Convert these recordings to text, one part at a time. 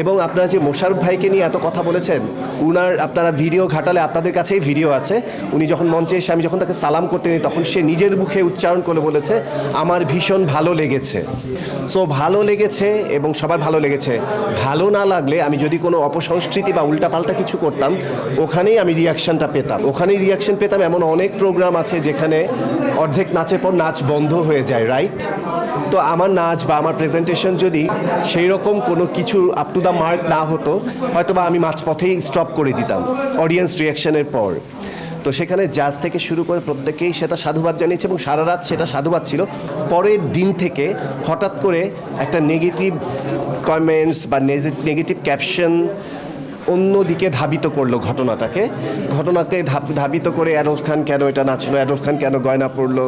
এবং আপনারা যে মোশাররফ ভাইকে নিয়ে এত কথা বলেছেন, আপনারা ভিডিও ঘাটালে আপনাদের কাছেই ভিডিও আছে। উনি যখন মঞ্চে এসে আমি যখন তাকে সালাম করতে নিই তখন সে নিজের মুখে উচ্চারণ করে বলেছে আমার ভীষণ ভালো লেগেছে। সো ভালো লেগেছে এবং সবার ভালো লেগেছে। ভালো না লাগলে আমি যদি কোনো অপসংস্কৃতি বা উল্টাপাল্টা কিছু করতাম ওখানেই আমি রিয়াকশনটা পেতাম, ওখানেই রিয়াকশন পেতাম। এমন অনেক প্রোগ্রাম আছে যেখানে অর্ধেক নাচের পর নাচ বন্ধ হয়ে যায়, রাইট? তো আমার নাচ বা আমার প্রেজেন্টেশন যদি সেই রকম কোনো কিছু আপ টু দ্য মার্ক না হতো, হয়তো বা আমি মাঝপথেই স্টপ করে দিতাম অডিয়েন্স রিয়াকশনের পর। তো সেখানে জাজ থেকে শুরু করে প্রত্যেকেই সেটা সাধুবাদ জানিয়েছে এবং সারা রাত সেটা সাধুবাদ ছিল। পরের দিন থেকে হঠাৎ করে একটা নেগেটিভ কমেন্টস বা নেগেটিভ ক্যাপশন অন্যদিকে ধাবিত করলো ঘটনাকে ধাবিত করে আরফ খান কেন এটা নাচলো, আরফ খান কেন গয়না পরলো,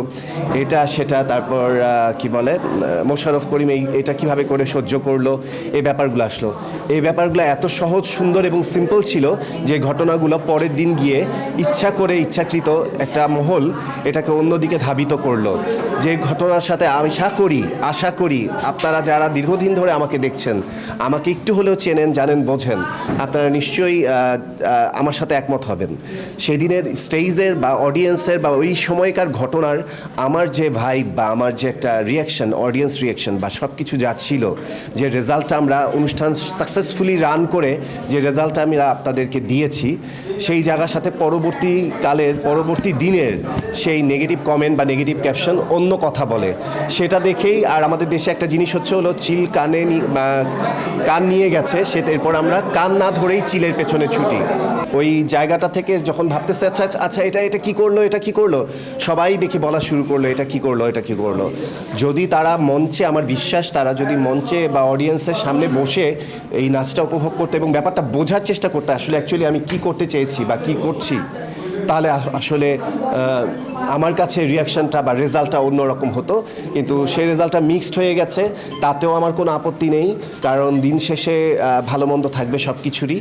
এটা সেটা, তারপর কি বলে মোশাররফ করিম এটা কিভাবে করে সহ্য করলো, এই ব্যাপারগুলো আসলো। এই ব্যাপারগুলো এত সহজ, সুন্দর এবং সিম্পল ছিল যে ঘটনাগুলো পরের দিন গিয়ে ইচ্ছাকৃত একটা মহল এটাকে অন্যদিকে ধাবিত করলো। যে ঘটনার সাথে আশা করি আপনারা যারা দীর্ঘদিন ধরে আমাকে দেখছেন, আমাকে একটু হলেও চেনেন, জানেন, বোঝেন, আপনারা নিশ্চয়ই আমার সাথে একমত হবেন। সেদিনের স্টেজের বা অডিয়েন্সের বা ওই সময়কার ঘটনার আমার যে ভাইব বা আমার যে একটা রিয়াকশন, অডিয়েন্স রিয়াকশন বা সব কিছু যা ছিল, যে রেজাল্টটা আমরা অনুষ্ঠান সাকসেসফুলি রান করে যে রেজাল্টটা আমরা আপনাদেরকে দিয়েছি, সেই জায়গার সাথে পরবর্তী দিনের সেই নেগেটিভ কমেন্ট বা নেগেটিভ ক্যাপশন অন্য কথা বলে। সেটা দেখেই আর আমাদের দেশে একটা জিনিস হলো চিল কান নিয়ে গেছে, এরপর আমরা কান না ধরেই চিলের পেছনে ছুটি। ওই জায়গাটা থেকে যখন ভাবতেছে আচ্ছা এটা কি করলো, সবাই দেখি বলা শুরু করলো এটা কি করলো। যদি তারা মঞ্চে, আমার বিশ্বাস তারা যদি মঞ্চে বা অডিয়েন্সের সামনে বসে এই নাচটা উপভোগ করতে এবং ব্যাপারটা বোঝার চেষ্টা করতে আসলে অ্যাকচুয়ালি আমি কি করতে চেয়েছি বা কি করছি, তাহলে আসলে আমার কাছে রিয়াকশনটা বা রেজাল্টটা অন্যরকম হতো। কিন্তু সেই রেজাল্টটা মিক্সড হয়ে গেছে, তাতেও আমার কোনো আপত্তি নেই, কারণ দিন শেষে ভালো মন্দ থাকবে সব কিছুরই।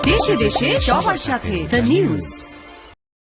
দেশে দেশে সবার সাথে দ্য নিউজ।